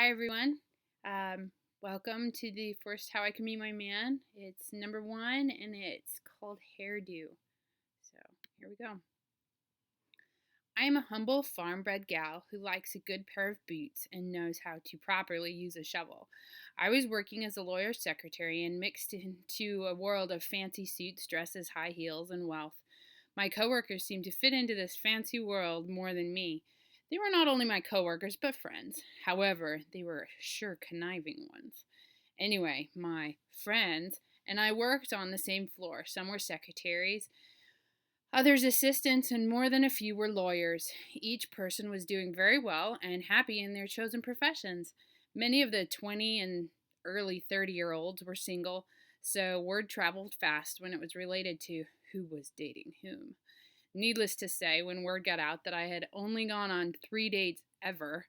Hi, everyone. Welcome to the first How I Can Be My Man. It's number 1 and it's called HairDo. So, here we go. I am a humble farm bred gal who likes a good pair of boots and knows how to properly use a shovel. I was working as a lawyer's secretary and mixed into a world of fancy suits, dresses, high heels, and wealth. My coworkers seemed to fit into this fancy world more than me. They were not only my coworkers, but friends. However, they were sure conniving ones. Anyway, my friends and I worked on the same floor. Some were secretaries, others assistants, and more than a few were lawyers. Each person was doing very well and happy in their chosen professions. Many of the 20 and early 30-year-olds were single, so word traveled fast when it was related to who was dating whom. Needless to say, when word got out that I had only gone on 3 dates ever,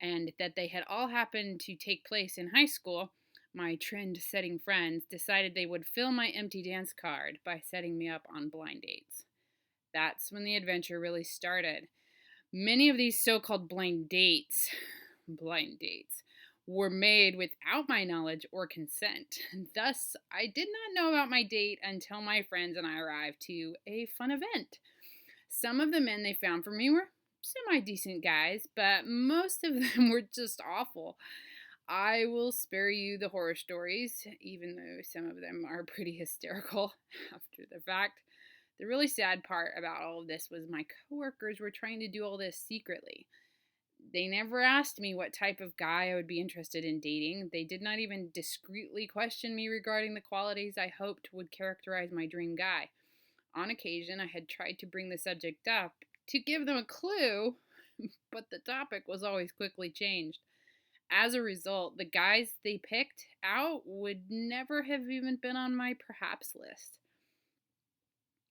and that they had all happened to take place in high school, my trend-setting friends decided they would fill my empty dance card by setting me up on blind dates. That's when the adventure really started. Many of these so-called blind dates, were made without my knowledge or consent. Thus, I did not know about my date until my friends and I arrived to a fun event. Some of the men they found for me were semi-decent guys, but most of them were just awful. I will spare you the horror stories, even though some of them are pretty hysterical after the fact. The really sad part about all of this was my coworkers were trying to do all this secretly. They never asked me what type of guy I would be interested in dating. They did not even discreetly question me regarding the qualities I hoped would characterize my dream guy. On occasion, I had tried to bring the subject up to give them a clue, but the topic was always quickly changed. As a result, the guys they picked out would never have even been on my perhaps list.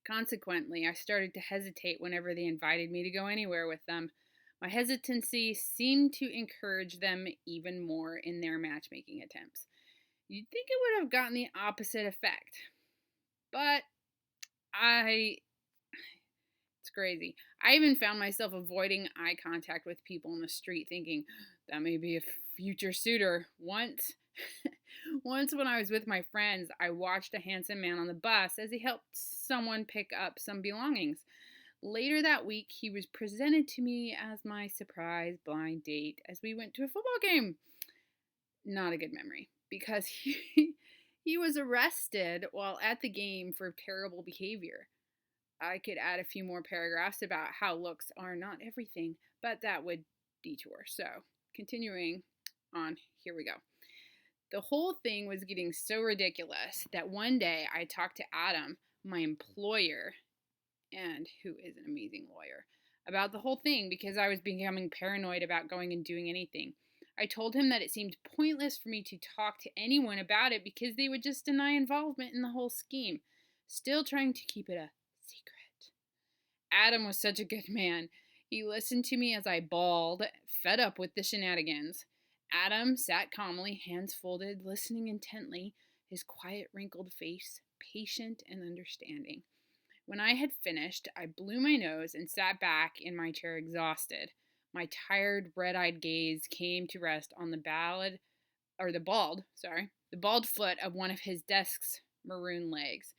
Consequently, I started to hesitate whenever they invited me to go anywhere with them. My hesitancy seemed to encourage them even more in their matchmaking attempts. You'd think it would have gotten the opposite effect. But it's crazy. I even found myself avoiding eye contact with people on the street, thinking that may be a future suitor. Once when I was with my friends, I watched a handsome man on the bus as he helped someone pick up some belongings. Later that week, he was presented to me as my surprise blind date as we went to a football game. Not a good memory, because he was arrested while at the game for terrible behavior. I could add a few more paragraphs about how looks are not everything, but that would detour. So, continuing on, here we go. The whole thing was getting so ridiculous that one day I talked to Adam, my employer, and who is an amazing lawyer, about the whole thing because I was becoming paranoid about going and doing anything. I told him that it seemed pointless for me to talk to anyone about it because they would just deny involvement in the whole scheme, still trying to keep it a secret. Adam was such a good man. He listened to me as I bawled, fed up with the shenanigans. Adam sat calmly, hands folded, listening intently, his quiet, wrinkled face patient and understanding. When I had finished, I blew my nose and sat back in my chair exhausted. My tired, red-eyed gaze came to rest on the bald foot of one of his desk's maroon legs.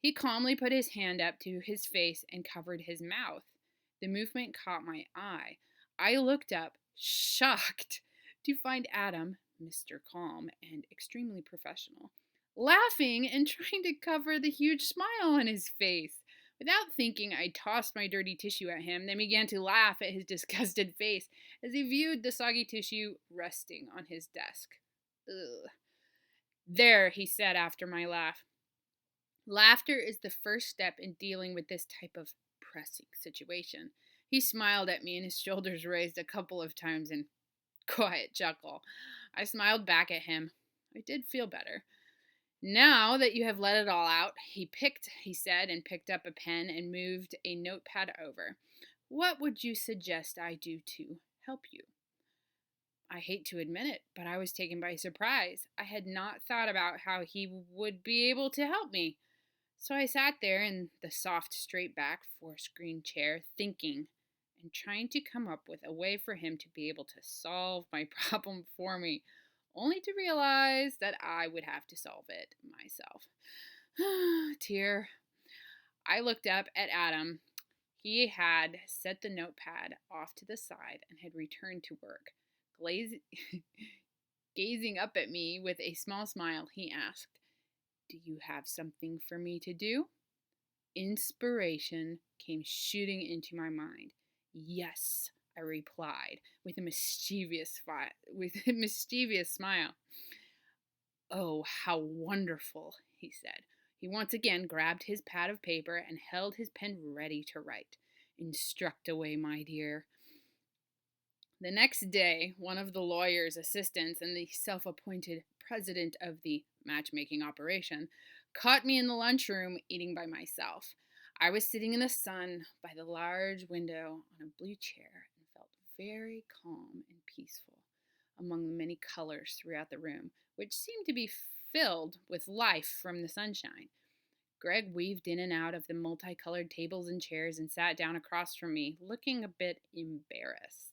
He calmly put his hand up to his face and covered his mouth. The movement caught my eye. I looked up, shocked, to find Adam, Mr. Calm and extremely professional, laughing and trying to cover the huge smile on his face. Without thinking, I tossed my dirty tissue at him, then began to laugh at his disgusted face as he viewed the soggy tissue resting on his desk. Ugh. There, he said after my laugh. Laughter is the first step in dealing with this type of pressing situation. He smiled at me and his shoulders raised a couple of times in quiet chuckle. I smiled back at him. I did feel better. Now that you have let it all out, he said, and picked up a pen and moved a notepad over. What would you suggest I do to help you? I hate to admit it, but I was taken by surprise. I had not thought about how he would be able to help me. So I sat there in the soft, straight back, 4-screen chair, thinking and trying to come up with a way for him to be able to solve my problem for me, only to realize that I would have to solve it myself. Tear. I looked up at Adam. He had set the notepad off to the side and had returned to work. Gazing up at me with a small smile, he asked, "Do you have something for me to do?" Inspiration came shooting into my mind. "Yes," I replied with a mischievous smile. "Oh, how wonderful," he said. He once again grabbed his pad of paper and held his pen ready to write. "Instruct away, my dear." The next day, one of the lawyer's assistants and the self-appointed president of the matchmaking operation caught me in the lunchroom eating by myself. I was sitting in the sun by the large window on a blue chair and felt very calm and peaceful among the many colors throughout the room, which seemed to be filled with life from the sunshine. Greg weaved in and out of the multicolored tables and chairs and sat down across from me, looking a bit embarrassed.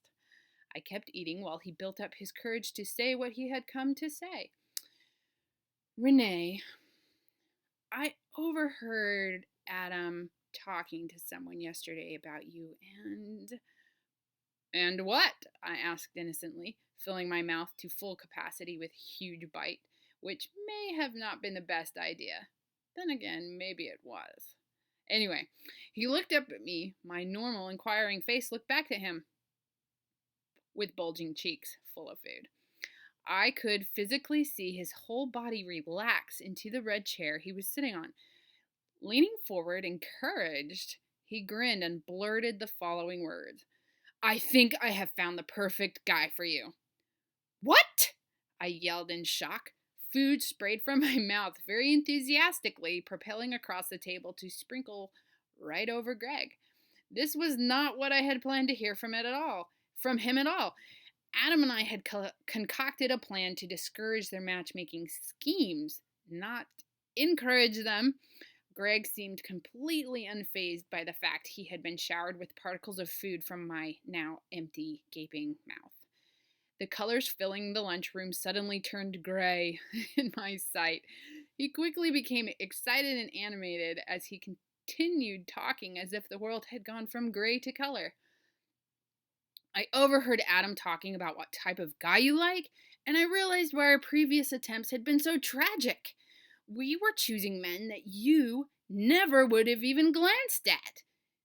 I kept eating while he built up his courage to say what he had come to say. "Renee, I overheard Adam talking to someone yesterday about you and..." "And what?" I asked innocently, filling my mouth to full capacity with a huge bite, which may have not been the best idea. Then again, maybe it was. Anyway, he looked up at me. My normal, inquiring face looked back at him with bulging cheeks full of food. I could physically see his whole body relax into the red chair he was sitting on. Leaning forward, encouraged, he grinned and blurted the following words. "I think I have found the perfect guy for you." "What?" I yelled in shock. Food sprayed from my mouth very enthusiastically, propelling across the table to sprinkle right over Greg. This was not what I had planned to hear from him at all. Adam and I had concocted a plan to discourage their matchmaking schemes, not encourage them. Greg seemed completely unfazed by the fact he had been showered with particles of food from my now empty, gaping mouth. The colors filling the lunchroom suddenly turned gray in my sight. He quickly became excited and animated as he continued talking as if the world had gone from gray to color. I overheard Adam talking about what type of guy you like, and I realized why our previous attempts had been so tragic. We were choosing men that you never would have even glanced at.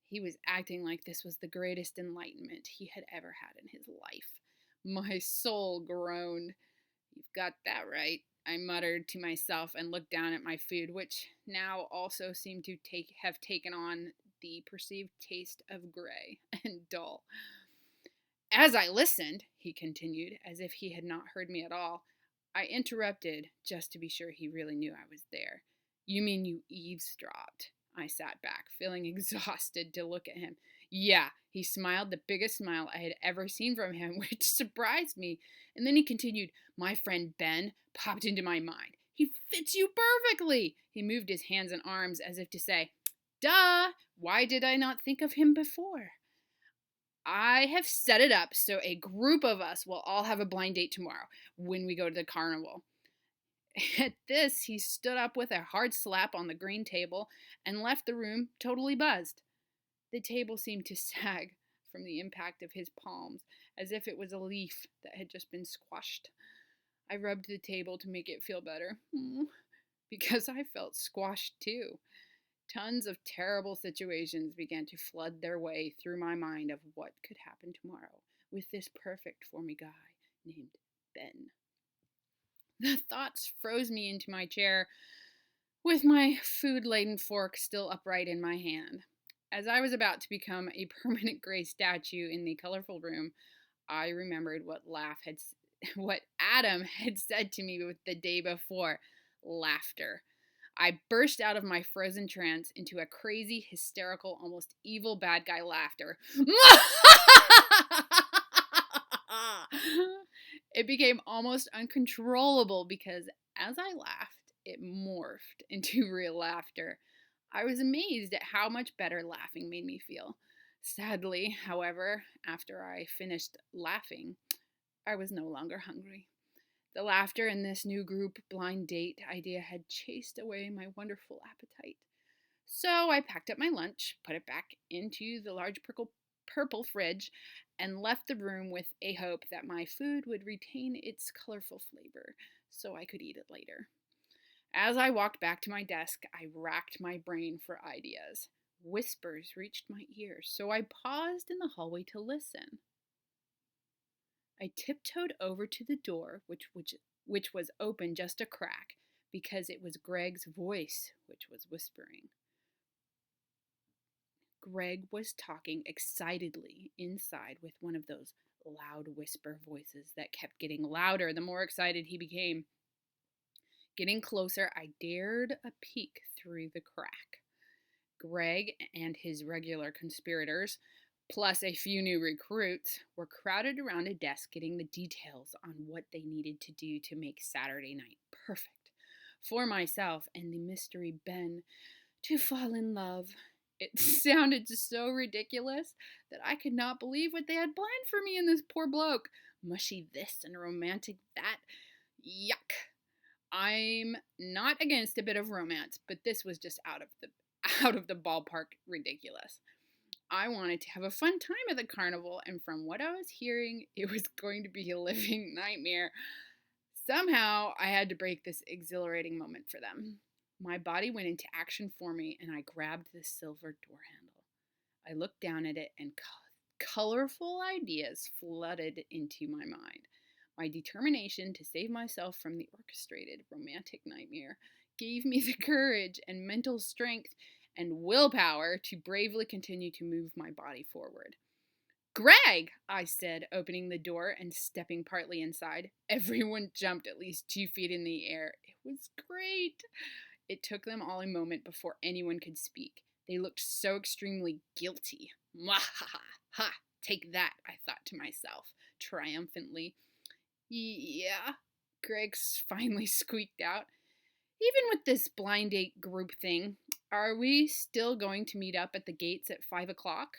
He was acting like this was the greatest enlightenment he had ever had in his life. My soul groaned. "You've got that right," I muttered to myself and looked down at my food, which now also seemed to have taken on the perceived taste of gray and dull. "As I listened," he continued, as if he had not heard me at all, I interrupted just to be sure he really knew I was there. "You mean you eavesdropped?" I sat back, feeling exhausted to look at him. "Yeah," he smiled, the biggest smile I had ever seen from him, which surprised me. And then he continued, "My friend Ben popped into my mind. He fits you perfectly." He moved his hands and arms as if to say, "Duh, why did I not think of him before?" "I have set it up so a group of us will all have a blind date tomorrow when we go to the carnival." At this, he stood up with a hard slap on the green table and left the room totally buzzed. The table seemed to sag from the impact of his palms, as if it was a leaf that had just been squashed. I rubbed the table to make it feel better, because I felt squashed too. Tons of terrible situations began to flood their way through my mind of what could happen tomorrow with this perfect for me guy named Ben. The thoughts froze me into my chair with my food-laden fork still upright in my hand. As I was about to become a permanent gray statue in the colorful room, I remembered what Adam had said to me the day before: laughter. I burst out of my frozen trance into a crazy, hysterical, almost evil bad guy laughter. It became almost uncontrollable because as I laughed, it morphed into real laughter. I was amazed at how much better laughing made me feel. Sadly, however, after I finished laughing, I was no longer hungry. The laughter in this new group blind date idea had chased away my wonderful appetite. So I packed up my lunch, put it back into the large purple fridge, and left the room with a hope that my food would retain its colorful flavor so I could eat it later. As I walked back to my desk, I racked my brain for ideas. Whispers reached my ears, so I paused in the hallway to listen. I tiptoed over to the door, which was open just a crack, because it was Greg's voice which was whispering. Greg was talking excitedly inside with one of those loud whisper voices that kept getting louder the more excited he became. Getting closer, I dared a peek through the crack. Greg and his regular conspirators, plus a few new recruits, were crowded around a desk getting the details on what they needed to do to make Saturday night perfect for myself and the mystery Ben to fall in love. It sounded so ridiculous that I could not believe what they had planned for me and this poor bloke. Mushy this and romantic that. Yuck. I'm not against a bit of romance, but this was just out of the ballpark ridiculous. I wanted to have a fun time at the carnival, and from what I was hearing, it was going to be a living nightmare. Somehow, I had to break this exhilarating moment for them. My body went into action for me, and I grabbed the silver door handle. I looked down at it, and colorful ideas flooded into my mind. My determination to save myself from the orchestrated romantic nightmare gave me the courage and mental strength and willpower to bravely continue to move my body forward. Greg, I said, opening the door and stepping partly inside. Everyone jumped at least 2 feet in the air. It was great. It took them all a moment before anyone could speak. They looked so extremely guilty. Ha! Take that, I thought to myself, triumphantly. Yeah, Greg finally squeaked out. Even with this blind date group thing, are we still going to meet up at the gates at 5 o'clock?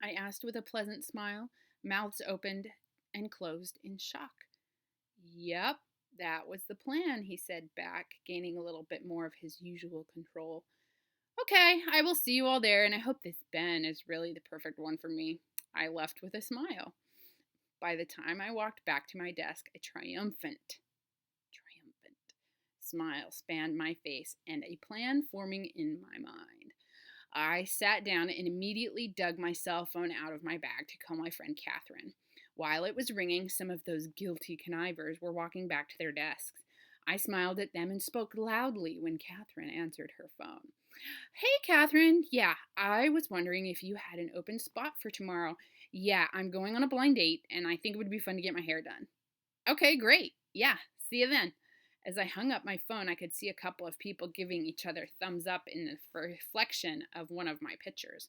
I asked with a pleasant smile, mouths opened and closed in shock. Yep, that was the plan, he said back, gaining a little bit more of his usual control. Okay, I will see you all there, and I hope this Ben is really the perfect one for me. I left with a smile. By the time I walked back to my desk, a triumphant smile spanned my face and a plan forming in my mind. I sat down and immediately dug my cell phone out of my bag to call my friend Katherine. While it was ringing, some of those guilty connivers were walking back to their desks. I smiled at them and spoke loudly when Katherine answered her phone. Hey, Katherine. Yeah, I was wondering if you had an open spot for tomorrow. Yeah, I'm going on a blind date, and I think it would be fun to get my hair done. Okay, great. Yeah, see you then. As I hung up my phone, I could see a couple of people giving each other thumbs up in the reflection of one of my pictures.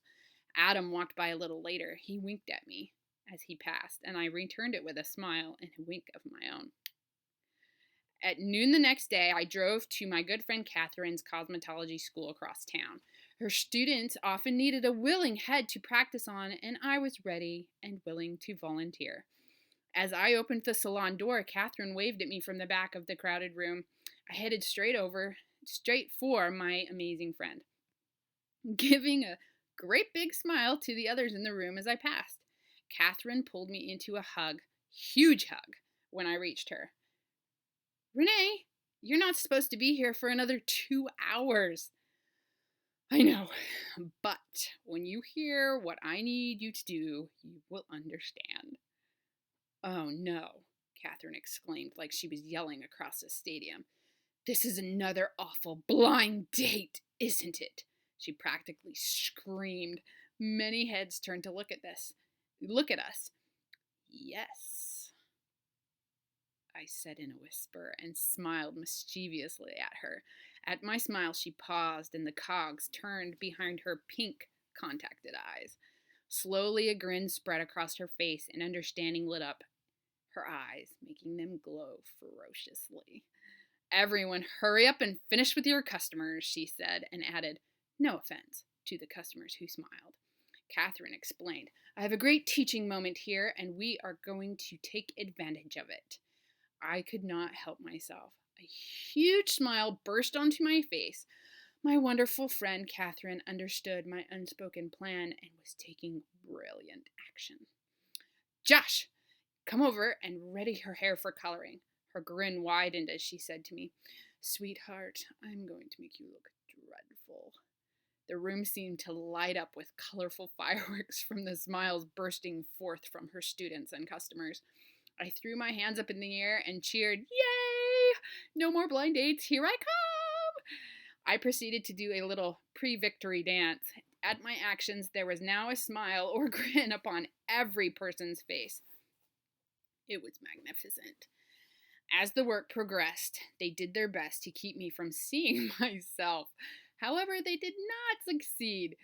Adam walked by a little later. He winked at me as he passed, and I returned it with a smile and a wink of my own. At noon the next day, I drove to my good friend Katherine's cosmetology school across town. Her students often needed a willing head to practice on, and I was ready and willing to volunteer. As I opened the salon door, Katherine waved at me from the back of the crowded room. I headed straight for my amazing friend, giving a great big smile to the others in the room as I passed. Katherine pulled me into a hug, huge hug, when I reached her. Renee, you're not supposed to be here for another 2 hours. I know, but when you hear what I need you to do, you will understand. Oh no, Katherine exclaimed like she was yelling across the stadium. This is another awful blind date, isn't it? She practically screamed. Many heads turned to look at us. Yes, I said in a whisper and smiled mischievously at her. At my smile, she paused and the cogs turned behind her pink, contacted eyes. Slowly, a grin spread across her face and understanding lit up her eyes, making them glow ferociously. Everyone, hurry up and finish with your customers, she said, and added, no offense, to the customers who smiled. Katherine explained. I have a great teaching moment here, and we are going to take advantage of it. I could not help myself. A huge smile burst onto my face. My wonderful friend Katherine understood my unspoken plan and was taking brilliant action. Josh, come over and ready her hair for coloring. Her grin widened as she said to me, Sweetheart, I'm going to make you look dreadful. The room seemed to light up with colorful fireworks from the smiles bursting forth from her students and customers. I threw my hands up in the air and cheered, Yay! No more blind dates, here I come! I proceeded to do a little pre-victory dance. At my actions, there was now a smile or grin upon every person's face. It was magnificent. As the work progressed, they did their best to keep me from seeing myself. However, they did not succeed.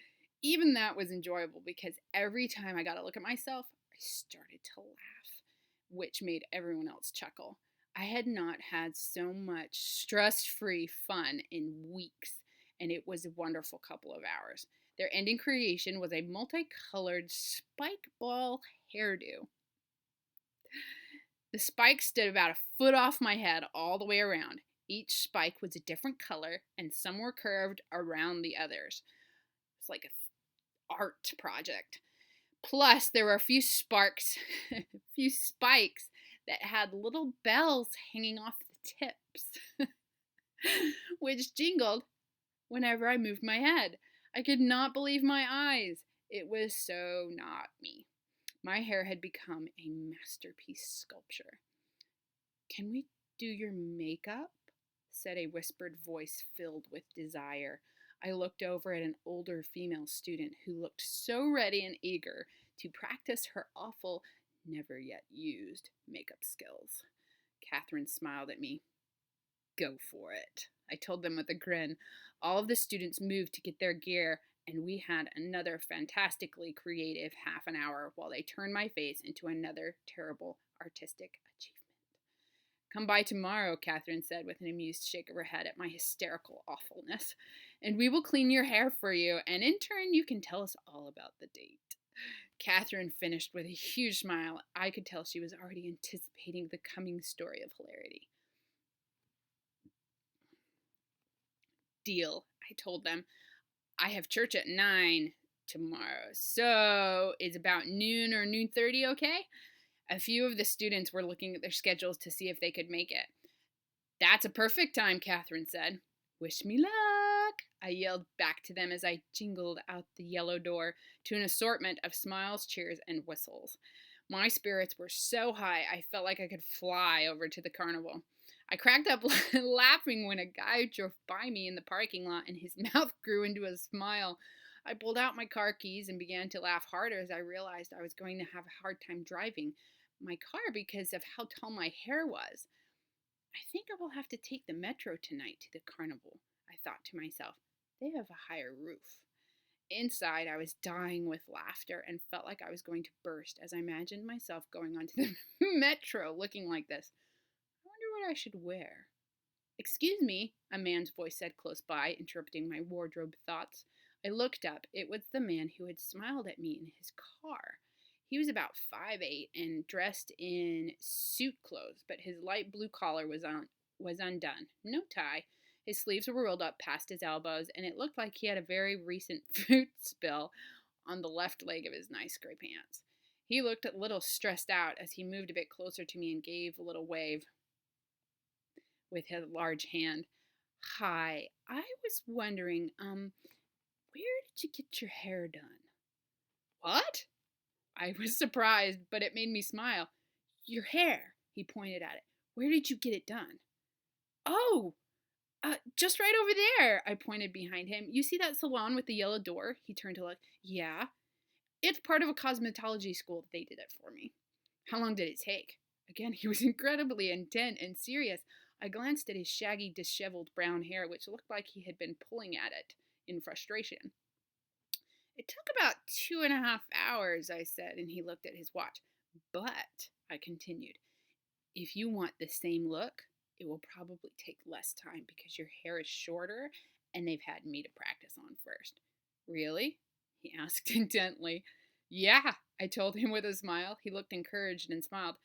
Even that was enjoyable because every time I got to look at myself, I started to laugh, which made everyone else chuckle. I had not had so much stress-free fun in weeks, and it was a wonderful couple of hours. Their ending creation was a multicolored spike ball hairdo. The spikes stood about a foot off my head all the way around. Each spike was a different color, and some were curved around the others. It's like an art project. Plus, there were a few spikes that had little bells hanging off the tips, which jingled whenever I moved my head. I could not believe my eyes. It was so not me. My hair had become a masterpiece sculpture. Can we do your makeup? Said a whispered voice filled with desire. I looked over at an older female student who looked so ready and eager to practice her awful, never yet used makeup skills. Katherine smiled at me. Go for it, I told them with a grin. All of the students moved to get their gear, and we had another fantastically creative half an hour while they turned my face into another terrible artistic achievement. Come by tomorrow, Katherine said with an amused shake of her head at my hysterical awfulness, and we will clean your hair for you, and in turn you can tell us all about the date. Katherine finished with a huge smile. I could tell she was already anticipating the coming story of hilarity. Deal, I told them. I have church at 9 tomorrow, so is about noon or noon 30 okay? A few of the students were looking at their schedules to see if they could make it. That's a perfect time, Katherine said. Wish me luck, I yelled back to them as I jingled out the yellow door to an assortment of smiles, cheers, and whistles. My spirits were so high I felt like I could fly over to the carnival. I cracked up laughing when a guy drove by me in the parking lot and his mouth grew into a smile. I pulled out my car keys and began to laugh harder as I realized I was going to have a hard time driving my car because of how tall my hair was. I think I will have to take the metro tonight to the carnival, I thought to myself. They have a higher roof. Inside, I was dying with laughter and felt like I was going to burst as I imagined myself going onto the metro looking like this. I wonder what I should wear. Excuse me, a man's voice said close by, interrupting my wardrobe thoughts. I looked up. It was the man who had smiled at me in his car. He was about 5'8" and dressed in suit clothes, but his light blue collar was undone. No tie. His sleeves were rolled up past his elbows, and it looked like he had a very recent fruit spill on the left leg of his nice gray pants. He looked a little stressed out as he moved a bit closer to me and gave a little wave with his large hand. Hi, I was wondering, where did you get your hair done? What? I was surprised, but it made me smile. Your hair, he pointed at it. Where did you get it done? Oh, just right over there, I pointed behind him. You see that salon with the yellow door? He turned to look. Yeah. It's part of a cosmetology school. They did it for me. How long did it take? Again, he was incredibly intent and serious. I glanced at his shaggy, disheveled brown hair, which looked like he had been pulling at it in frustration. It took about 2.5 hours, I said, and he looked at his watch. But, I continued, if you want the same look, it will probably take less time because your hair is shorter and they've had me to practice on first. Really? he asked intently. Yeah, I told him with a smile. He looked encouraged and smiled.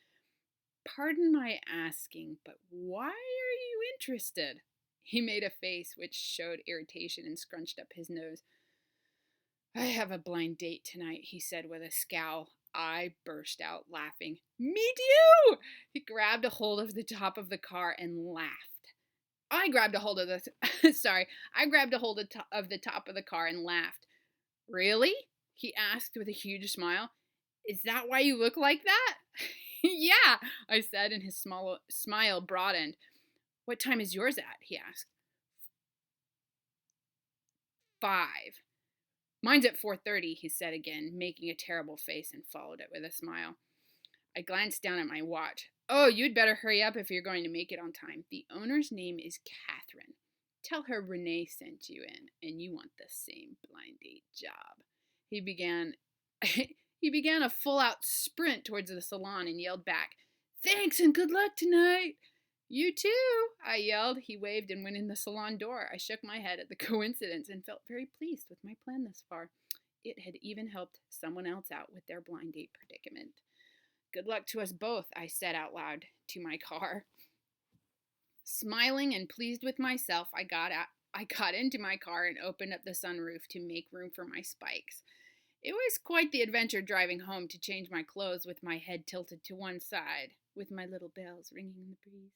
Pardon my asking, but why are you interested? He made a face which showed irritation and scrunched up his nose. I have a blind date tonight, he said with a scowl. I burst out laughing. Me too! He grabbed a hold of the top of the car and laughed. I grabbed a hold of the top of the car and laughed. Really? He asked with a huge smile. Is that why you look like that? Yeah, I said, and his smile broadened. What time is yours at? He asked. 5. Mine's at 4:30, he said again, making a terrible face, and followed it with a smile. I glanced down at my watch. Oh, you'd better hurry up if you're going to make it on time. The owner's name is Katherine. Tell her Renee sent you in, and you want the same blind date job. He began a full-out sprint towards the salon and yelled back, Thanks and good luck tonight. You too, I yelled. He waved and went in the salon door. I shook my head at the coincidence and felt very pleased with my plan thus far. It had even helped someone else out with their blind date predicament. Good luck to us both, I said out loud to my car. Smiling and pleased with myself, I got into my car and opened up the sunroof to make room for my spikes. It was quite the adventure driving home to change my clothes with my head tilted to one side, with my little bells ringing in the breeze.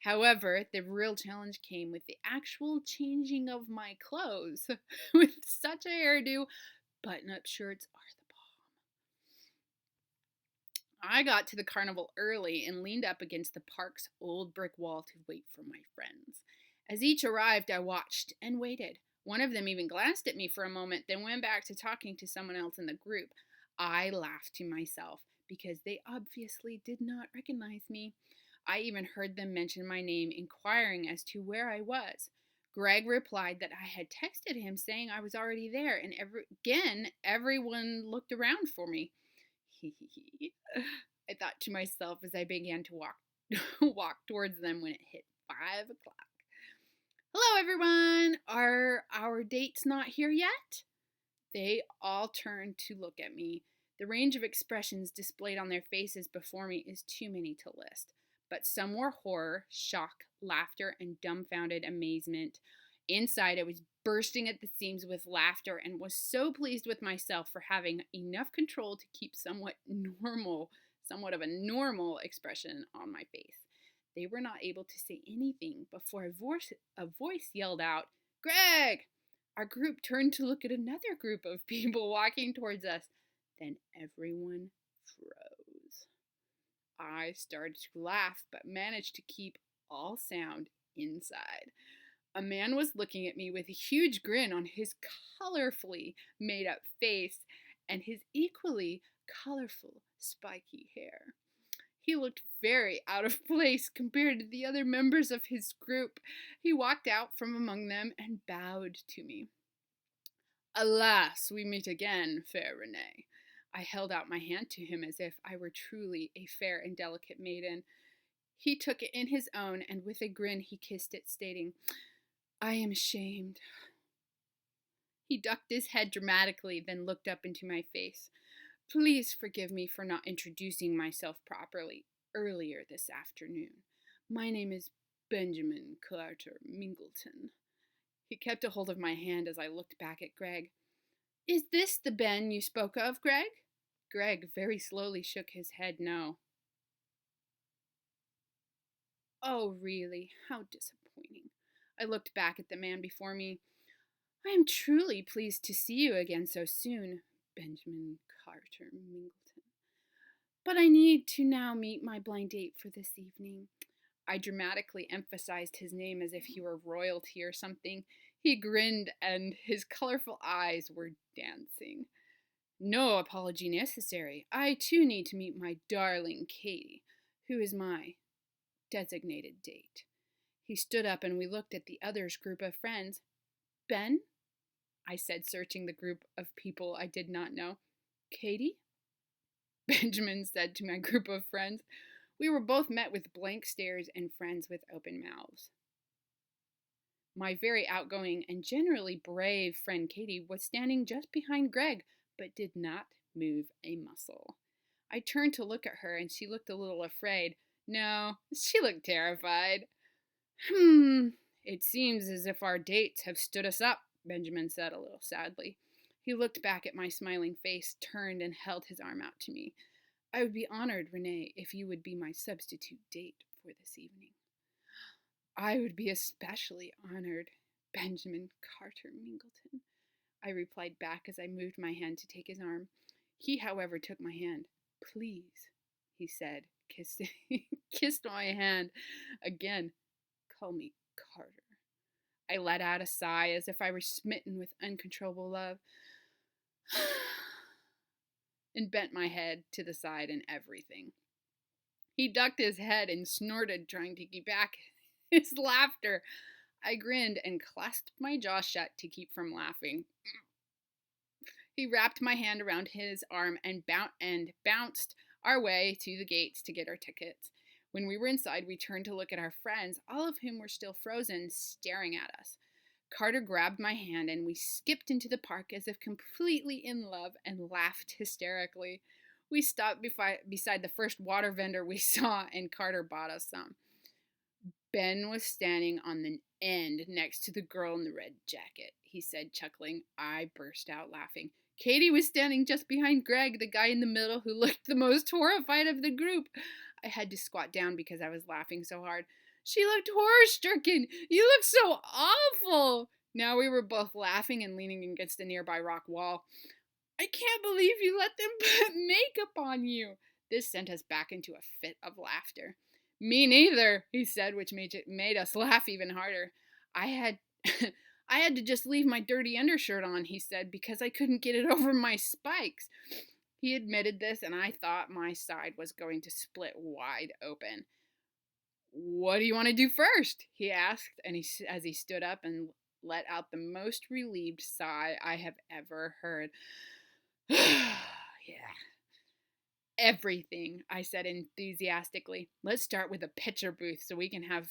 However, the real challenge came with the actual changing of my clothes. With such a hairdo, button-up shirts are the bomb. I got to the carnival early and leaned up against the park's old brick wall to wait for my friends. As each arrived, I watched and waited. One of them even glanced at me for a moment, then went back to talking to someone else in the group. I laughed to myself because they obviously did not recognize me. I even heard them mention my name, inquiring as to where I was. Greg replied that I had texted him saying I was already there, and everyone looked around for me. I thought to myself as I began to walk towards them when it hit 5 o'clock. Hello, everyone. Are our dates not here yet? They all turned to look at me. The range of expressions displayed on their faces before me is too many to list. But some were horror, shock, laughter, and dumbfounded amazement. Inside, I was bursting at the seams with laughter and was so pleased with myself for having enough control to keep somewhat of a normal expression on my face. They were not able to say anything before a voice yelled out, Greg! Our group turned to look at another group of people walking towards us. Then everyone froze. I started to laugh, but managed to keep all sound inside. A man was looking at me with a huge grin on his colorfully made-up face and his equally colorful, spiky hair. He looked very out of place compared to the other members of his group. He walked out from among them and bowed to me. Alas, we meet again, fair Renee. I held out my hand to him as if I were truly a fair and delicate maiden. He took it in his own, and with a grin he kissed it, stating, I am ashamed. He ducked his head dramatically, then looked up into my face. Please forgive me for not introducing myself properly earlier this afternoon. My name is Benjamin Carter Mingleton. He kept a hold of my hand as I looked back at Greg. Is this the Ben you spoke of, Greg? Greg very slowly shook his head no. Oh, really? How disappointing. I looked back at the man before me. I am truly pleased to see you again so soon, Benjamin Carter Mingleton. But I need to now meet my blind date for this evening. I dramatically emphasized his name as if he were royalty or something. He grinned, and his colorful eyes were dancing. No apology necessary. I, too, need to meet my darling Katie, who is my designated date. He stood up, and we looked at the other's group of friends. Ben? I said, searching the group of people I did not know. Katie? Benjamin said to my group of friends. We were both met with blank stares and friends with open mouths. My very outgoing and generally brave friend Katie was standing just behind Greg, but did not move a muscle. I turned to look at her, and she looked a little afraid. No, she looked terrified. It seems as if our dates have stood us up, Benjamin said a little sadly. He looked back at my smiling face, turned, and held his arm out to me. I would be honored, Renee, if you would be my substitute date for this evening. I would be especially honored, Benjamin Carter Mingleton, I replied back as I moved my hand to take his arm. He, however, took my hand. Please, he said, kissed my hand. Again, call me Carter. I let out a sigh as if I were smitten with uncontrollable love and bent my head to the side and everything. He ducked his head and snorted, trying to keep back his laughter. I grinned and clasped my jaw shut to keep from laughing. He wrapped my hand around his arm and bounced our way to the gates to get our tickets. When we were inside, we turned to look at our friends, all of whom were still frozen, staring at us. Carter grabbed my hand and we skipped into the park as if completely in love and laughed hysterically. We stopped beside the first water vendor we saw and Carter bought us some. Ben was standing on the end next to the girl in the red jacket, he said, chuckling. I burst out laughing. Katie was standing just behind Greg, the guy in the middle who looked the most horrified of the group. I had to squat down because I was laughing so hard. She looked horror-stricken. You look so awful. Now we were both laughing and leaning against a nearby rock wall. I can't believe you let them put makeup on you. This sent us back into a fit of laughter. Me neither, he said, which made us laugh even harder. I had to just leave my dirty undershirt on, he said, because I couldn't get it over my spikes. He admitted this, and I thought my side was going to split wide open. What do you want to do first? He asked, and as he stood up and let out the most relieved sigh I have ever heard. Yeah. Everything, I said enthusiastically. Let's start with a picture booth so we can have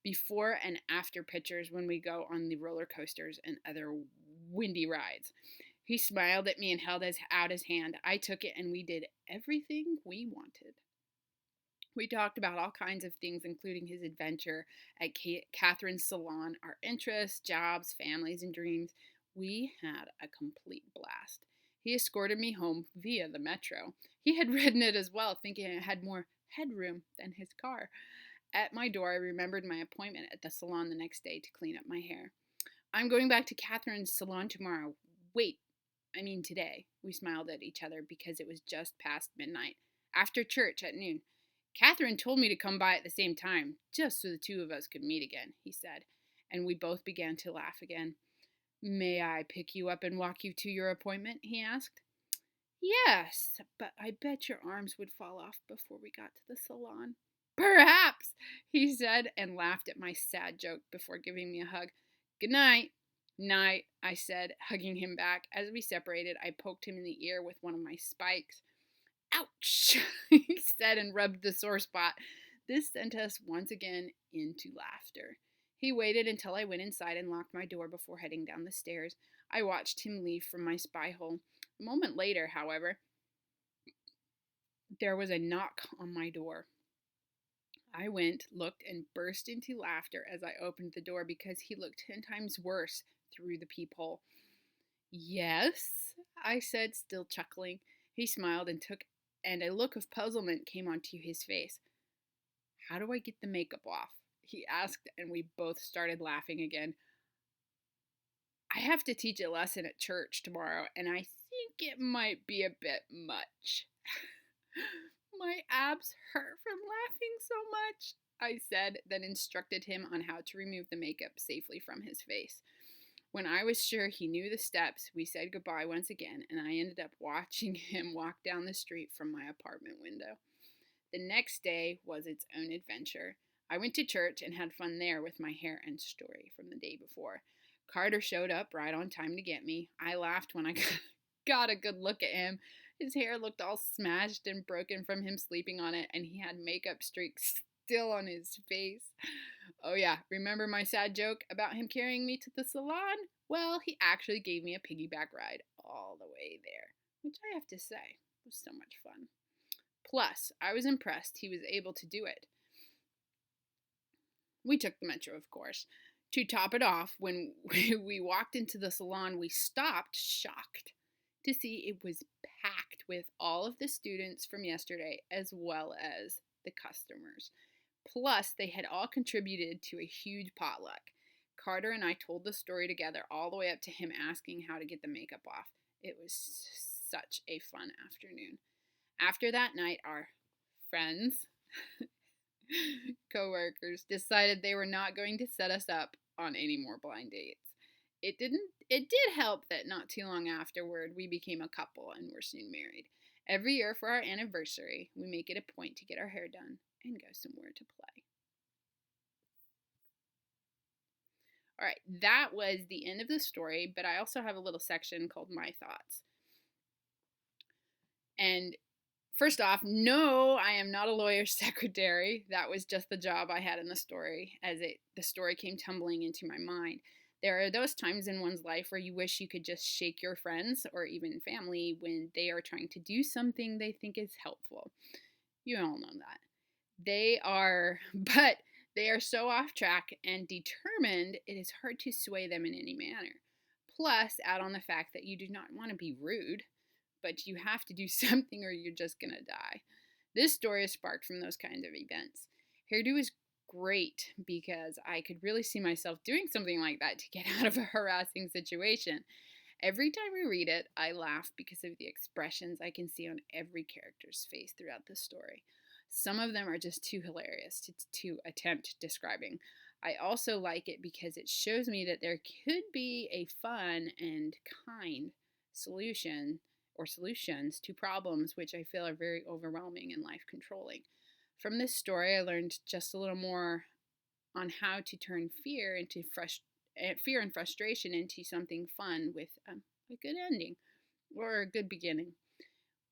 before and after pictures when we go on the roller coasters and other windy rides. He smiled at me and held out his hand. I took it and we did everything we wanted. We talked about all kinds of things, including his adventure at Katherine's salon, our interests, jobs, families, and dreams. We had a complete blast. He escorted me home via the metro. He had ridden it as well, thinking it had more headroom than his car. At my door, I remembered my appointment at the salon the next day to clean up my hair. I'm going back to Katherine's salon tomorrow. Today. We smiled at each other because it was just past midnight. After church at noon. Katherine told me to come by at the same time, just so the two of us could meet again, he said, and we both began to laugh again. May I pick you up and walk you to your appointment? He asked. Yes, but I bet your arms would fall off before we got to the salon. Perhaps, he said, and laughed at my sad joke before giving me a hug. Good night. Night, I said, hugging him back. As we separated, I poked him in the ear with one of my spikes. Ouch, he said, and rubbed the sore spot. This sent us once again into laughter. He waited until I went inside and locked my door before heading down the stairs. I watched him leave from my spy hole. A moment later, however, there was a knock on my door. I went, looked, and burst into laughter as I opened the door because he looked 10 times worse through the peephole. Yes, I said, still chuckling. He smiled and a look of puzzlement came onto his face. How do I get the makeup off? He asked, and we both started laughing again. I have to teach a lesson at church tomorrow, and I think it might be a bit much. My abs hurt from laughing so much, I said, then instructed him on how to remove the makeup safely from his face. When I was sure he knew the steps, we said goodbye once again, and I ended up watching him walk down the street from my apartment window. The next day was its own adventure. I went to church and had fun there with my hair and story from the day before. Carter showed up right on time to get me. I laughed when I got a good look at him. His hair looked all smashed and broken from him sleeping on it, and he had makeup streaks still on his face. Oh yeah, remember my sad joke about him carrying me to the salon? Well, he actually gave me a piggyback ride all the way there, which I have to say was so much fun. Plus, I was impressed he was able to do it. We took the metro, of course. To top it off, when we walked into the salon, we stopped, shocked, to see it was packed with all of the students from yesterday as well as the customers. Plus, they had all contributed to a huge potluck. Carter and I told the story together all the way up to him asking how to get the makeup off. It was such a fun afternoon. After that night, our friends, coworkers, decided they were not going to set us up on any more blind dates. It did help that not too long afterward we became a couple and were soon married. Every year for our anniversary, we make it a point to get our hair done and go somewhere to play. All right, that was the end of the story, but I also have a little section called My Thoughts. And first off, no, I am not a lawyer's secretary. That was just the job I had in the story as the story came tumbling into my mind. There are those times in one's life where you wish you could just shake your friends or even family when they are trying to do something they think is helpful. You all know that. They are so off track and determined it is hard to sway them in any manner. Plus, add on the fact that you do not want to be rude, but you have to do something or you're just going to die. This story is sparked from those kinds of events. HairDo is great because I could really see myself doing something like that to get out of a harassing situation. Every time we read it, I laugh because of the expressions I can see on every character's face throughout the story. Some of them are just too hilarious to attempt describing. I also like it because it shows me that there could be a fun and kind solution or solutions to problems which I feel are very overwhelming and life controlling. From this story, I learned just a little more on how to turn fear and frustration into something fun with a good ending or a good beginning.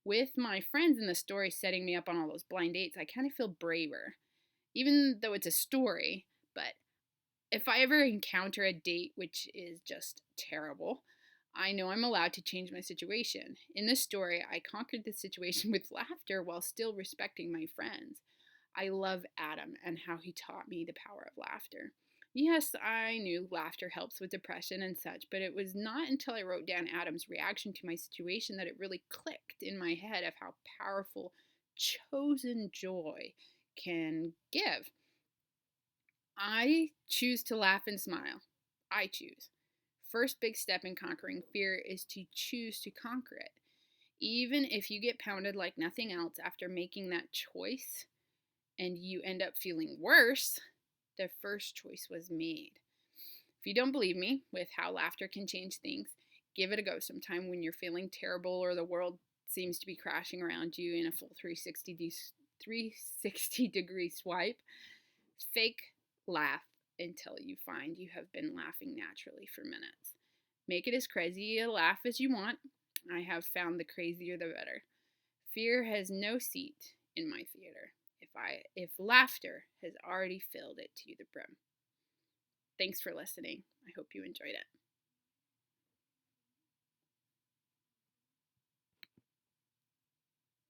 With my friends in the story setting me up on all those blind dates, I kind of feel braver, even though it's a story. But if I ever encounter a date which is just terrible, I know I'm allowed to change my situation. In this story, I conquered the situation with laughter while still respecting my friends. I love Adam and how he taught me the power of laughter. Yes, I knew laughter helps with depression and such, but it was not until I wrote down Adam's reaction to my situation that it really clicked in my head of how powerful chosen joy can give. I choose to laugh and smile. I choose. First big step in conquering fear is to choose to conquer it. Even if you get pounded like nothing else after making that choice and you end up feeling worse, the first choice was made. If you don't believe me with how laughter can change things, give it a go sometime when you're feeling terrible or the world seems to be crashing around you in a full 360 degree swipe. Fake laugh until you find you have been laughing naturally for minutes. Make it as crazy a laugh as you want. I have found the crazier the better. Fear has no seat in my theater if laughter has already filled it to the brim. Thanks for listening. I hope you enjoyed it.